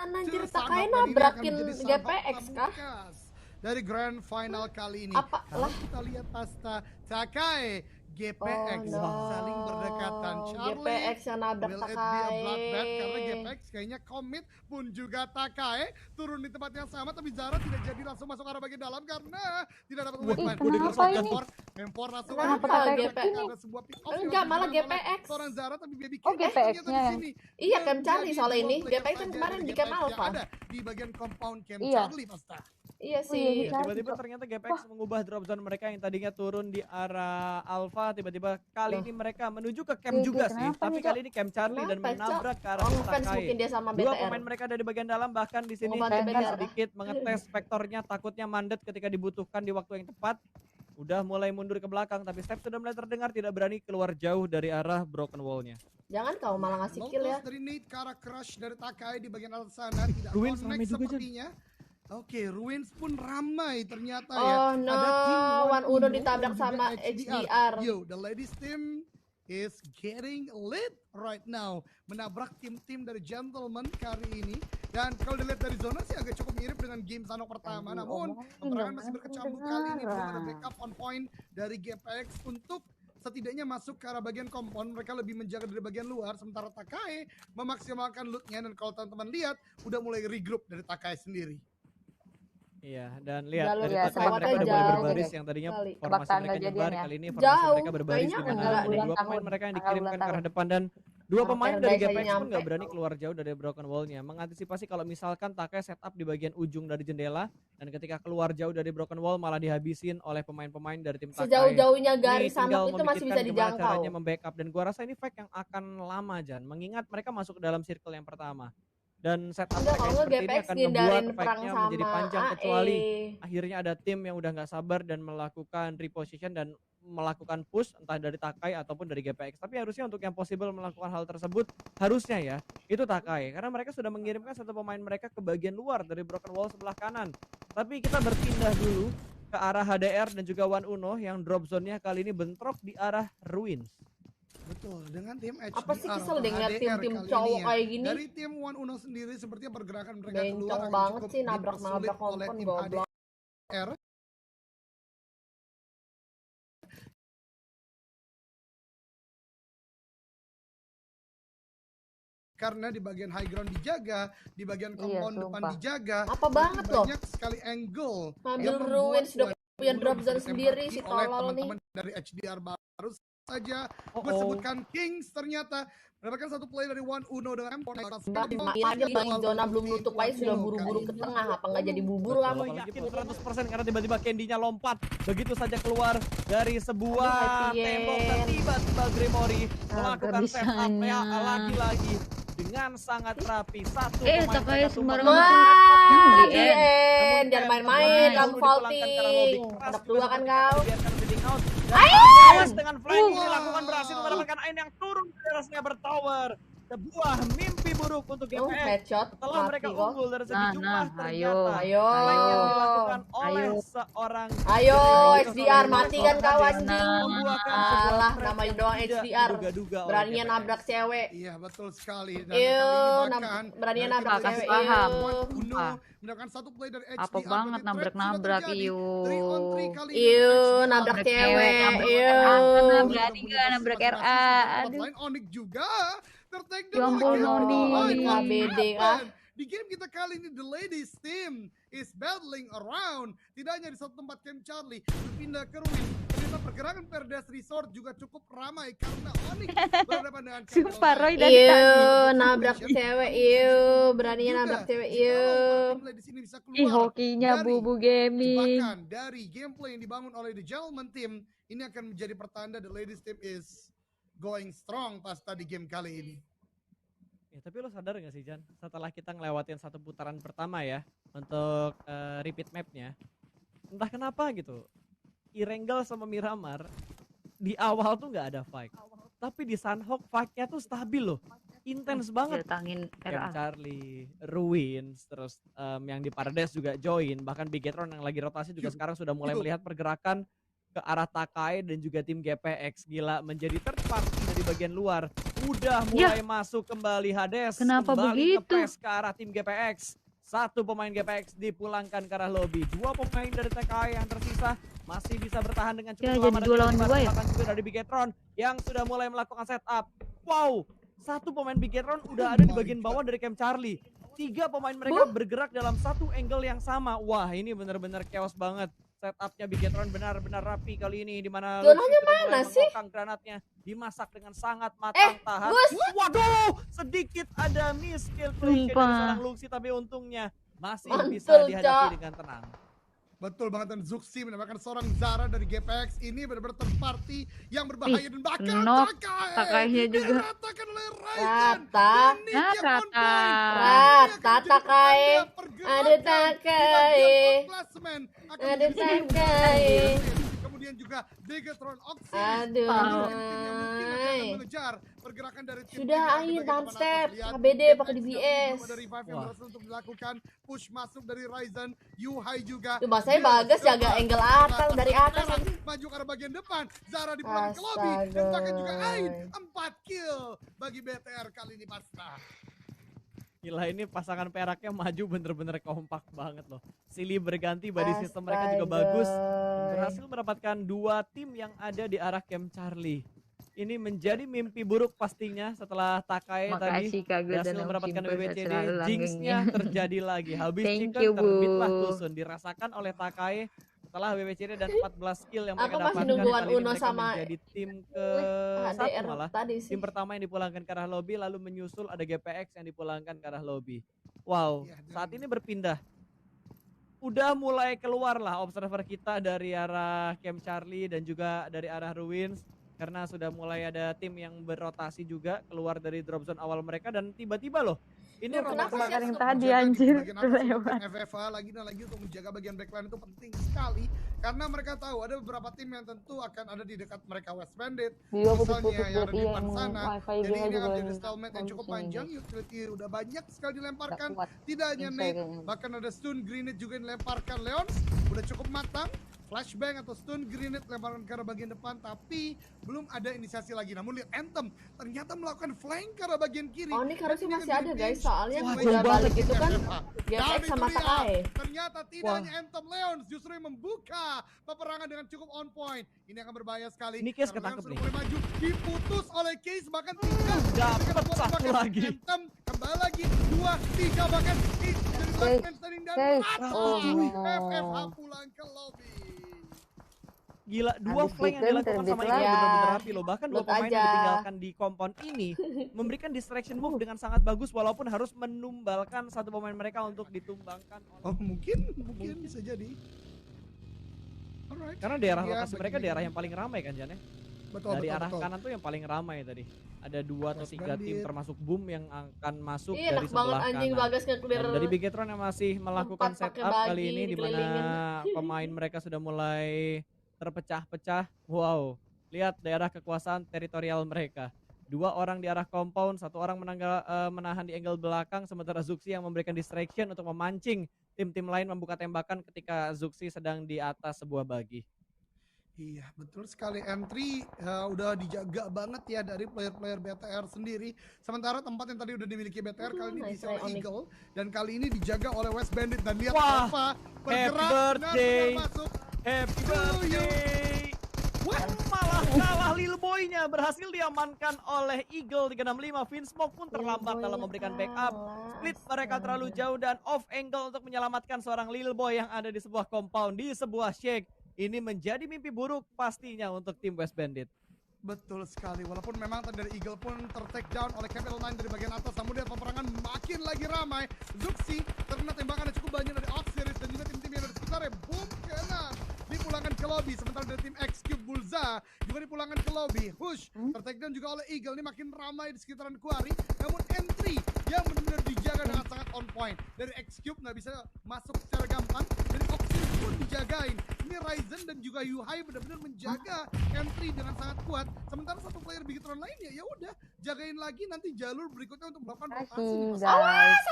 Anjir, Takai Sanok, dan ini akan nabrakin menjadi Sanok GPX kah? pamungkas dari grand final kali ini. Apa Kalau lah? kita lihat pasta Takai, GPX Oh no, saling berdekatan. Charlie, GPX yang nabrak will it be a bloodbath? Karena Takai. GPX kayaknya komit, pun juga Takai turun di tempat yang sama, tapi Zara tidak jadi langsung masuk arah bagian dalam karena tidak dapat weapon. Kenapa ini? Empor langsung Kenapa ada GPX? ada sebuah pick off Enggak, malah yang dilakukan oleh GPX. seorang Zara, tapi Baby Oh, King GPX-nya ternyata di yang- sini. Iya, Camp Charlie Menjadi soalnya dua ini. player GPX kan saja kemarin dari di Camp GPX yang Alpha. ada di bagian compound Camp Iya. Charlie, Pasta. Iya Oh, sih. iya, Ya, tiba-tiba ternyata GPX mengubah drop zone mereka yang tadinya turun di arah Alpha, tiba-tiba kali Loh. ini mereka menuju ke camp Iya, juga kenapa sih, nih, tapi Cok? kali ini camp Charlie dan Kenapa, Cok? menabrak ke arah Oh, ngefans Takai. mungkin dia sama Dua BTR. pemain mereka dari bagian dalam, bahkan di sini Ngebantu Henry BTR. sedikit mengetes vektornya, takutnya mandet ketika dibutuhkan di waktu yang tepat. Udah mulai mundur ke belakang, tapi Step sudah mulai terdengar, tidak berani keluar jauh dari arah broken wall-nya. Jangan kau malah ngasih kill ya. Lotus dari Nate ke arah crush dari Takai di bagian atas sana tidak Ruins connect ramai juga, Jan. sepertinya. Oke, Ruins pun ramai ternyata ya. Oh no, Ada tim One Uno dan ditabrak juga sama HDR. Yo, the ladies team is getting lit right now. Menabrak tim-tim dari Gentleman kali ini. Dan kalau dilihat dari zona sih agak cukup mirip dengan game Sanok pertama. Namun, peperangan masih berkecamuk kali ini. Belum ada backup on point dari GPX untuk setidaknya masuk ke arah bagian kompon. Mereka lebih menjaga dari bagian luar. Sementara Takai memaksimalkan lootnya. Dan kalau teman-teman lihat, udah mulai regroup dari Takai sendiri. Iya, dan lihat Jalur dari ya, Takai pesawatnya mereka udah mulai jauh berbaris deh. yang tadinya kali. formasi Kebakaran mereka kejadian nyebar, ya. kali ini formasi Jauh, mereka berbaris kayaknya di mana enggak. ada Bulan dua pemain tahun, mereka yang tanggal dikirimkan bulan ke arah tahun. depan dan dua pemain dari Paradise aja GPX pun nggak nyampe. berani keluar jauh dari broken wall-nya. Mengantisipasi kalau misalkan Takai setup di bagian ujung dari jendela dan ketika keluar jauh dari broken wall malah dihabisin oleh pemain-pemain dari tim Takai. Sejauh-jauhnya Ini garis tinggal Sanok itu masih bisa memikirkan gimana dijangkau. caranya membackup dan gua rasa ini fight yang akan lama Jan, mengingat mereka masuk ke dalam circle yang pertama. Dan setup Enggak, mereka kalau yang nggak seperti ini GPX akan ngindarin membuat perang fight-nya sama menjadi panjang AE. kecuali akhirnya ada tim yang udah nggak sabar dan melakukan reposition dan melakukan push entah dari Takai ataupun dari GPX. Tapi harusnya untuk yang possible melakukan hal tersebut harusnya ya itu Takai karena mereka sudah mengirimkan satu pemain mereka ke bagian luar dari broken wall sebelah kanan. Tapi kita berpindah dulu ke arah HDR dan juga One Uno yang drop zone-nya kali ini bentrok di arah Ruins. Betul, dengan tim HDR Apa sih kesel atau deh ngeliat HDR tim-tim kali cowok ini ya. kayak gini. Dari tim One Uno sendiri sepertinya pergerakan mereka keluar Bencong akan banget cukup sih nabrak-nabrak dipersulit oleh kompon tim goblok. HDR. Karena di bagian high ground dijaga, di bagian compound depan sumpah. dijaga. Apa dan banget loh. banyak sekali angle Ngambil yang membuat Ruins sudah One punya Uno drop bisa zone sendiri ditembaki si oleh tolol nih. teman-teman dari HDR baru saja. Gue Oh. sebutkan Kings ternyata mendapatkan satu play dari One Uno dengan M4. Main aja bagi zona belum nutup aja sudah buru-buru ke tengah. Apa nggak jadi bubur Betul, kamu? yakin 100% karena tiba-tiba Candy-nya lompat begitu saja keluar dari sebuah Aduh, happy tembok dan end. tiba-tiba Gremory melakukan bisa setup ya hanya. lagi-lagi dengan sangat rapi. Satu Takai mereka tumbang sembarangan dengan Wah, red di end. Bien, jangan Namun main-main, Ken kamu disuruh dipulangkan faulting. karena lobby keras Anak juga tua kan sepertinya kau. akan dibiarkan bleeding out. Dan awas dengan flank ini dilakukan berhasil mendapatkan Ain yang turun dari atas Sniper Tower. Sebuah mimpi buruk untuk Oh, GPX. headshot, Setelah mati mereka kok. unggul dari segi Nah, jumlah nah, ternyata ayo. flank yang dilakukan oleh Ayo. seorang Ayo, GPX HDR, mati kan kau Hades anjing. membuahkan sebuah Alah, threat namanya yang doang tidak HDR. diduga-duga oleh Beraninya GPX. nabrak cewek. Iya betul sekali. Dan Ew, kali ini bahkan beraninya dari nabrak tim cewek, HDR, ew. One Uno Sumpah. mendapatkan satu play dari HDR. Apa banget berarti threat nabrak-nabrak, sudah terjadi. iu. 3 on 3 kali ini Iu, HDR. nabrak Nabrak cewek. cewek, nabrak Iu. RA. Udah Berani punya nggak posisi nabrak masing-masing RA? di tempat Aduh. lain. Onyx juga tertake Ya down ampun, oleh Noni. Onyx. What KBD kah? happened? Di game kita kali ini the ladies team is battling around. Tidak hanya di satu tempat Camp Charlie, berpindah ke Ruin. Ternyata pergerakan Perdas Resort juga cukup ramai karena Onyx berhadapan dengan Camp Sumpah, Roy Charlie. dari tadi. Iu, nabrak cewek. Iu, beraninya nabrak cewek. Iu. Ih, hokinya Bubu Gaming. Jebakan dari gameplay yang dibangun oleh The Gentleman Team ini akan menjadi pertanda the ladies team is going strong pas tadi game kali ini. Ya, tapi lo sadar gak sih Jan, setelah kita ngelewatin satu putaran pertama ya untuk repeat mapnya, entah kenapa gitu, Irengel sama Miramar di awal tuh nggak ada fight, tapi di Sunhawk fightnya tuh stabil loh, intens banget. Datangin Camp RA. Charlie, Ruins, terus yang di Paradise juga join, bahkan Bigetron yang lagi rotasi juga sekarang sudah mulai melihat pergerakan ke arah Takai dan juga tim GPX. Gila, menjadi third party dari bagian luar. Udah mulai masuk kembali Hades. Kenapa kembali begitu? nge-press ke arah tim GPX. Satu pemain GPX dipulangkan ke arah lobby. Dua pemain dari TKI yang tersisa masih bisa bertahan dengan cukup Ya, lama. jadi 2 lawan 2 ya? Bahkan juga dari Bigetron yang sudah mulai melakukan setup. Wow, satu pemain Bigetron udah ada di bagian bawah dari camp Charlie. 3 pemain mereka bergerak dalam satu angle yang sama. Wah, ini benar-benar chaos banget. Setupnya Bigetron benar-benar rapi kali ini, di mana Zonanya mana sih? granatnya dimasak dengan sangat matang. Tahan. Waduh, sedikit ada miss kill dari seorang Luxi, tapi untungnya masih bisa Mantul, dihadapi Cak. dengan tenang. Betul banget, dan Zuxi mendapatkan seorang Zara dari GPX. Ini benar-benar third party yang berbahaya dan bakal Takainya juga. diratakan oleh Ryzen. Rata. Dan Nick yang on Rata. point. Rata, Ini akan Takai. jadi pergerakan Ada di Takai. bagian klasmen. Akan Ada menjadi Takai. Kemudian juga Bigetron Oxy. Aduh, Tim yang mungkin akan hai. mengejar pergerakan dari tim Sudah, yang ada di ayo, bagian down papan step. atas. Lihat, KBD GPX pakai yang DBS. belum ada revive yang Wah. berhasil untuk dilakukan. Push masuk dari Ryzen. Yuhai juga. Tuh, bahasanya Bagas jaga angle atas, dari atas Merah, anjing. maju ke arah bagian depan. Zara dipulangkan ke lobby. Dan bahkan juga Ain 4 kill bagi BTR kali ini Pasta. Gila, ini pasangan peraknya maju bener-bener kompak banget loh. Silih berganti, body system mereka juga bagus. Dan berhasil mendapatkan 2 tim yang ada di arah camp Charlie. Ini menjadi mimpi buruk pastinya setelah Takai tadi Makasih Kak Gul dan berhasil Om mendapatkan Simple, WWCD. selalu Jinxnya langgengnya. terjadi lagi. Habis Thank chicken you, Bu. terbitlah Tusun. Dirasakan oleh Takai setelah WWCD dan 14 kill yang mereka Aku masih dapatkan. nungguan Kali ini Uno mereka sama menjadi tim ke HDR 1 malah. tadi sih. Tim pertama yang dipulangkan ke arah lobby, lalu menyusul ada GPX yang dipulangkan ke arah lobby. Wow, Iya, dan- saat ini berpindah. Udah mulai keluar lah observer kita dari arah Camp Charlie dan juga dari arah Ruins. Karena sudah mulai ada tim yang berotasi juga keluar dari drop zone awal mereka. Dan tiba-tiba loh, ini Loh, kenapa rotasi sih yang untuk tadi menjaga anjir bagian atas untuk lewat. tim FFA lagi dan lagi untuk menjaga bagian backline itu penting sekali karena mereka tahu ada beberapa tim yang tentu akan ada di dekat mereka West Bandit Dia misalnya putus-putus yang ada buat di iya depan emang sana. wifi Jadi dia ini juga akan jadi yang stalemate yang cukup kondisinya panjang. guys. Utility udah banyak sekali Nggak dilemparkan, kuat tidak hanya Insta Nate, kayaknya. bahkan ada stun grenade juga yang dilemparkan. Leons udah cukup matang, flashbang atau stun grenade lemparan ke arah bagian depan, tapi belum ada inisiasi lagi. Namun lihat Anthem ternyata melakukan flank ke arah bagian kiri. Oh, ini harusnya Dan masih ada guys, range soalnya oleh udah jauh balik tim itu kan FFA. GPX Dan sama itu dia, Takai. ternyata tidak Wah. hanya Anthem, Leons justru yang membuka peperangan dengan cukup on point. Ini akan berbahaya sekali. Ini Case Karena ketangkep Leons nih. sudah mulai maju, diputus oleh Case bahkan 3. Dapat satu lagi. Anthem kembali lagi 2, 3 bahkan jadi last man standing dan Case. rata. Oh, no. FFA pulang ke lobby. Gila, 2 Habis flank yang chicken dilakukan sama terbit Iqbal lagi. bener-bener rapi loh. Bahkan 2 Loot pemain yang aja. ditinggalkan di compound ini memberikan distraction move dengan sangat bagus walaupun harus menumbalkan satu pemain mereka untuk ditumbangkan oleh. Oh mungkin bisa jadi. Alright. Karena daerah Ya, lokasi mereka bagi- daerah yang paling ramai kan Jan ya? Betul, Dari betul, arah betul. kanan tuh yang paling ramai tadi. Ada 2 atau West 3 tim Bandit. termasuk Boom yang akan masuk Ih, dari enak banget sebelah anjing kanan. Bagas nge-clear. Dan dari Bigetron yang masih melakukan Tempat pakai setup kali bagi, ini di mana dikelilingin. pemain mereka sudah mulai terpecah-pecah. Wow, lihat daerah kekuasaan teritorial mereka. 2 orang di arah compound, 1 orang menahan di angle belakang, sementara Zuxi yang memberikan distraction untuk memancing tim-tim lain membuka tembakan ketika Zuxi sedang di atas sebuah bagi. Iya betul sekali, entry udah dijaga banget ya dari player-player BTR sendiri. Sementara tempat yang tadi udah dimiliki BTR kali ini nice diisi oleh try, Onyx. Eagle dan kali ini dijaga oleh West Bandit. Dan lihat Wah, Alpha happy bergerak birthday. benar-benar masuk. Happy To you. birthday! Wah, Malah kalah Lil Boy-nya berhasil diamankan oleh Eagle 365. Vinsmoke pun terlambat dalam memberikan backup. Split mereka terlalu jauh dan off angle untuk menyelamatkan seorang Lil Boy yang ada di sebuah compound, di sebuah shake. Ini menjadi mimpi buruk pastinya untuk tim West Bandit. betul sekali. Walaupun memang tadi dari Eagle pun ter-take down oleh Capital 9 dari bagian atas. Namun lihat peperangan makin lagi ramai. Zuxi terkena tembakan yang cukup banyak dari Oxiris dan juga tim-tim yang ada di sekitarnya. Boom, kena. Dipulangkan ke lobby. Sementara dari tim X-Cube Bulza juga dipulangkan ke lobby. Hush, ter-take down juga oleh Eagle. Ini makin ramai di sekitaran Quarry. Namun entry yang benar-benar dijaga dengan sangat on point. Dari X-Cube nggak bisa masuk secara gampang. Dari Oxiris pun dijagain. Ini Ryzen dan juga Yuhai benar-benar menjaga entry dengan sangat kuat. Sementara satu player Bigetron lainnya ya udah jagain lagi nanti jalur berikutnya untuk melakukan rotasi. nih, Mas.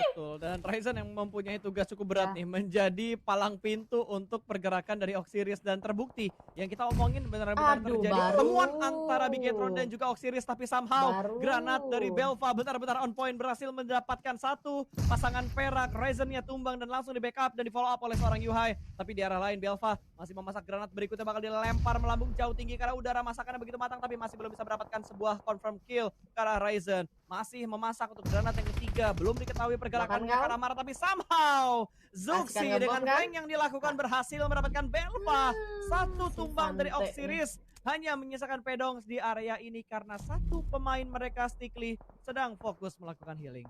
Betul, dan Ryzen yang mempunyai tugas cukup berat nih menjadi palang pintu untuk pergerakan dari Oxiris dan terbukti yang kita omongin benar-benar Aduh, terjadi baru. pertemuan antara Bigetron dan juga Oxiris, tapi somehow Baru. granat dari Belva benar-benar on point berhasil mendapatkan satu pasangan perak. Ryzennya tumbang dan langsung di backup dan di follow up oleh seorang Yuhai, tapi di arah lain Belva masih memasak granat berikutnya bakal dilempar melambung jauh tinggi karena udara masakannya begitu matang, tapi masih belum bisa mendapatkan sebuah confirm kill ke arah Ryzen. Masih memasak untuk granat yang ketiga, belum diketahui pergerakannya Makan, ke arah Mara, tapi somehow Zuxi Askan dengan ngebom, kan? flank yang dilakukan berhasil mendapatkan Belva. Satu si tumbang dari Fante Oxiris hanya menyisakan Pedong di area ini karena satu pemain mereka Stickly sedang fokus melakukan healing.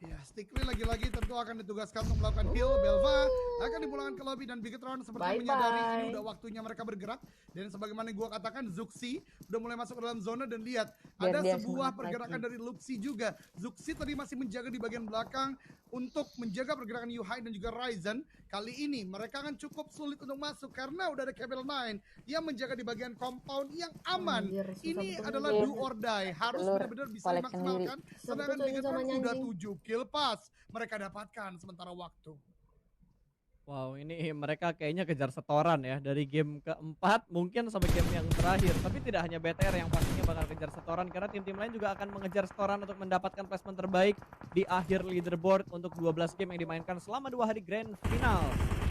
Ya, Stickly lagi-lagi tentu akan ditugaskan untuk melakukan heal. Belva akan dipulangkan ke lobby dan Bigetron seperti menyadari ini udah waktunya mereka bergerak. Dan sebagaimana yang gua katakan, Zuxi udah mulai masuk ke dalam zona dan lihat ada dia sebuah semangat pergerakan lagi. dari Luxi juga. Zuxi tadi masih menjaga di bagian belakang untuk menjaga pergerakan Yuhai dan juga Ryzen. Kali ini mereka akan cukup sulit untuk masuk karena udah ada Cable 9 yang menjaga di bagian compound yang aman. Anjir, susah Ini betul adalah nih. do or die, harus Telur, benar-benar bisa kolek dimaksimalkan. Sedangkan Betul, ini Bigetron zonanya, udah anjing. 7 kill pass mereka dapatkan sementara waktu. Wow, ini mereka kayaknya kejar setoran ya dari game keempat mungkin sampai game yang terakhir. Tapi tidak hanya BTR yang pastinya bakal kejar setoran karena tim-tim lain juga akan mengejar setoran untuk mendapatkan placement terbaik di akhir leaderboard untuk 12 game yang dimainkan selama 2 hari grand final.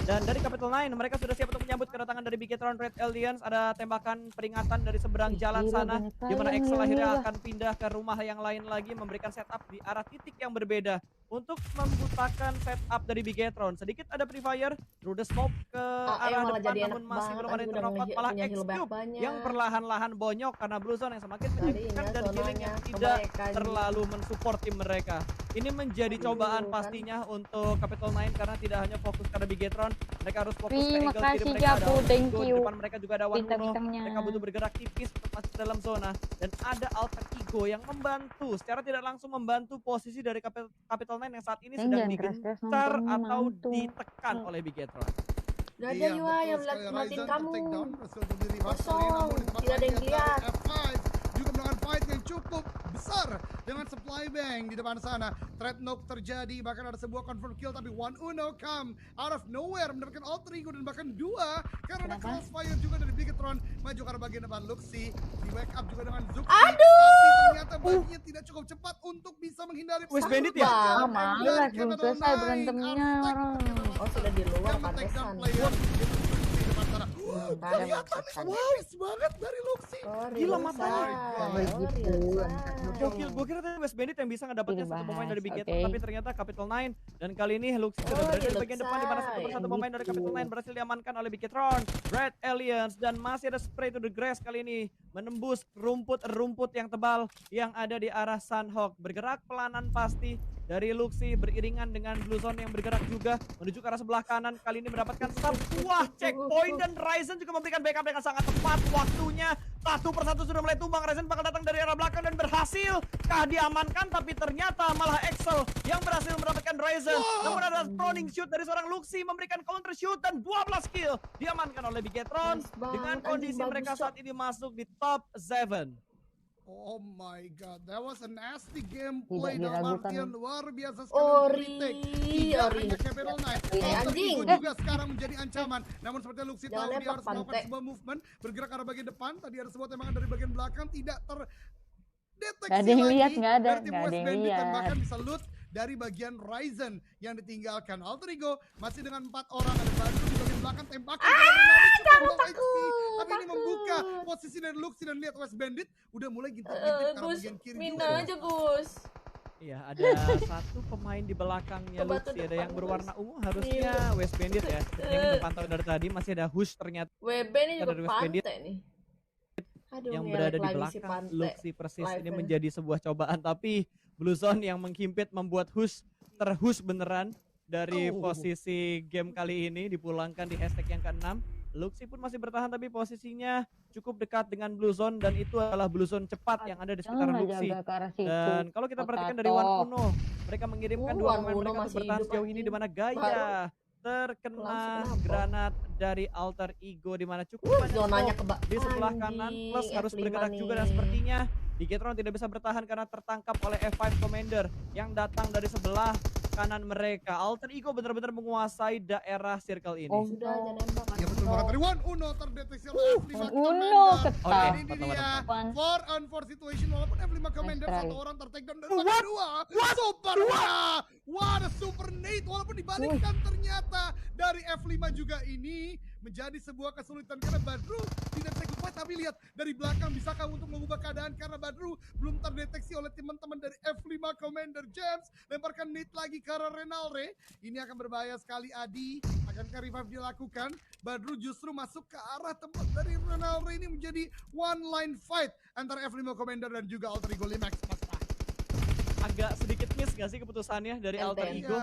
Dan dari Capital 9 mereka sudah siap untuk menyambut kedatangan dari Bigetron Red Alliance. Ada tembakan peringatan dari seberang jalan Gila, sana banyak di mana kali Excel yang akhirnya gila. akan pindah ke rumah yang lain lagi memberikan setup di arah titik yang berbeda untuk membutakan setup dari Bigetron. Sedikit ada Free Fire through the smoke ke arah malah depan jadi namun enak masih banget, belum ada yang udah terdapat, malah punya heal X-Cube banyak. yang perlahan-lahan bonyok karena Blue Zone yang semakin Tadi menyibukkan ya dan healing yang zonanya tidak kebanyakan. terlalu mensupport tim mereka. Ini menjadi Aduh, cobaan kan. pastinya untuk Capital 9 karena tidak hanya fokus pada Bigetron, mereka harus fokus ke Terima angle kiri kasih, mereka ada Japu, thank Alter Ego, di you. depan mereka juga ada One Uno. Bintang-bintangnya. Mereka butuh bergerak tipis untuk masuk dalam zona dan ada Alter Ego yang membantu secara tidak langsung membantu posisi dari Capital 9 yang saat ini Yang sedang jangan digencar keras-keras atau nonton, ditekan oleh Bigetron. Gak ada Iya, Yuhai betul yang sekali. matiin Ryzen kamu. ter-take down, berhasil berdiri Kosong, Valkyrie, namun di tempat tidak ada yang lain lihat. dari F5 juga melakukan fight yang cukup besar dengan supply bank di depan sana. Threat knock terjadi, bahkan ada sebuah confirm kill, tapi One Uno come out of nowhere mendapatkan Alter Ego dan bahkan dua karena ada Kenapa? crossfire juga dari Bigetron maju ke arah bagian depan. Luxi di wake up juga dengan Zuxi, Aduh! tapi ternyata baginya tidak cukup cepat untuk bisa menghindari West satu Bandit ya? tembakan Ah, malas, dari belum Capital selesai 9. berantemnya, Arstek orang. ternyata Oh, sudah di luar, yang men-take down pantesan. player di depan sana. Ada Kelihatan maksudkan. wise banget dari Luxi. Sorry, Gila, Luxai. matanya. Sorry, Begitu, Luxai. Gue kira tadi West Bandit yang bisa ngedapetin Ini satu pemain bahas, dari Bigetron, oke. tapi ternyata Capital 9 dan kali ini Luxi sudah Oh, berada di iya, bagian depan di mana satu Luxai. persatu pemain dari Capital Gitu. 9 berhasil diamankan oleh Bigetron, Red Alliance, dan masih ada spray to the grass kali ini menembus rumput-rumput yang tebal yang ada di arah Sunhawk. Bergerak pelanan pasti dari Luxi beriringan dengan Blue Zone yang bergerak juga menuju ke arah sebelah kanan. Kali ini mendapatkan sebuah checkpoint dan Ryzen juga memberikan backup dengan sangat tepat waktunya. Satu persatu sudah mulai tumbang. Ryzen bakal datang dari arah belakang dan berhasil kah diamankan, tapi ternyata malah Excel yang berhasil mendapatkan Ryzen. Namun ada proning shoot dari seorang Luxi memberikan counter shoot dan 12 kill diamankan oleh Bigetron Nice banget, dengan anjing, kondisi bagus, mereka Cok. saat ini masuk di top 7. Oh my god, that was a nasty gameplay Tidak dalam diragukan. artian luar biasa sekali untuk Ori, retake. Tidak Ori. hanya Capital 9, Ini Alter anjing. Ego juga sekarang menjadi ancaman. Namun seperti Luxi Jangan tahu dia lempar, harus melakukan Pante. sebuah movement, bergerak ke arah bagian depan. Tadi ada sebuah tembakan dari bagian belakang, tidak terdeteksi Nggak ada yang lagi lihat, nggak ada, dari tim nggak ada West yang Bandit dan lihat. bahkan bisa loot dari bagian Ryzen yang ditinggalkan. Alter Ego masih dengan 4 orang, ada Badru di bagian belakang, tembakan dari Ronaldo cukup low HP. Tapi ini membuka posisi dari Luxi dan lihat West Bandit udah mulai gintik-gintik ke arah Gus, bagian kiri minta juga. aja Gus. Iya, ada satu pemain di belakangnya Coba tuh Luxi, ada depan, yang Gus. berwarna ungu harusnya West Bandit ya. Seperti yang kita pantau dari tadi masih ada Hush ternyata WB ini juga Dari West Bandit. Pante nih. Aduh, yang ngelek berada di lagi si belakang Pante. Luxi persis. Ini Live-nya. menjadi sebuah cobaan, tapi Blue Zone yang menghimpit membuat Hush terhus beneran dari Oh. posisi game kali ini dipulangkan di hashtag yang ke-6. Luxi pun masih bertahan tapi posisinya cukup dekat dengan Blue Zone dan itu adalah Blue Zone cepat yang ada di Jangan sekitaran nggak Luxi. jaga ke arah situ. Dan kalau kita perhatikan dari Potato. One Uno, mereka mengirimkan dua One pemain Uno mereka untuk masih bertahan hidup, sejauh ini anjing. di mana Gaia terkena Langsung kenapa? granat dari Alter Ego di mana cukup banyak Zonanya smoke di sebelah kanan plus harus F5 bergerak juga dan nih. sepertinya Bigetron tidak bisa bertahan karena tertangkap oleh F5 Commander yang datang dari sebelah kanan mereka. Alter Ego benar-benar menguasai daerah circle ini. Oh, Sudah aja nembak. Ya betul banget dari One Uno terdeteksi oleh F5 Uno Commander. ketat. Ini Oke, dia Apaan? 4-on-4 situation walaupun F5 Commander try. satu orang tertake down dan bahkan dua. Super What a super nade walaupun dibalikkan ternyata dari F5 juga ini menjadi sebuah kesulitan karena Badru tidak bisa ikut fight, tapi lihat dari belakang bisakah untuk mengubah keadaan karena Badru belum terdeteksi oleh teman-teman dari F5 Commander. James lemparkan nade lagi ke arah Renalre. Ini akan berbahaya sekali. Adi akankah revive dilakukan? Badru justru masuk ke arah tempat dari Renalre. Ini menjadi one line fight antara F5 Commander dan juga Alter Ego Limax. Agak sedikit miss gak sih keputusannya dari Enten. Alter Ego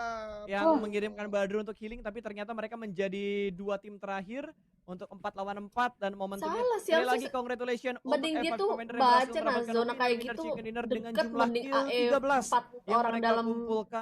Ya, yang mengirimkan Badru untuk healing, tapi ternyata mereka menjadi 2 tim terakhir untuk 4 lawan 4 dan momentumnya Salah sih, sekali harusnya lagi congratulations untuk mending dia F5 tuh Commander yang berhasil baca nah mendapatkan zona kayak winner gitu chicken dinner dengan deket jumlah mending kill AE 13 4 yang orang mereka dalam kumpulkan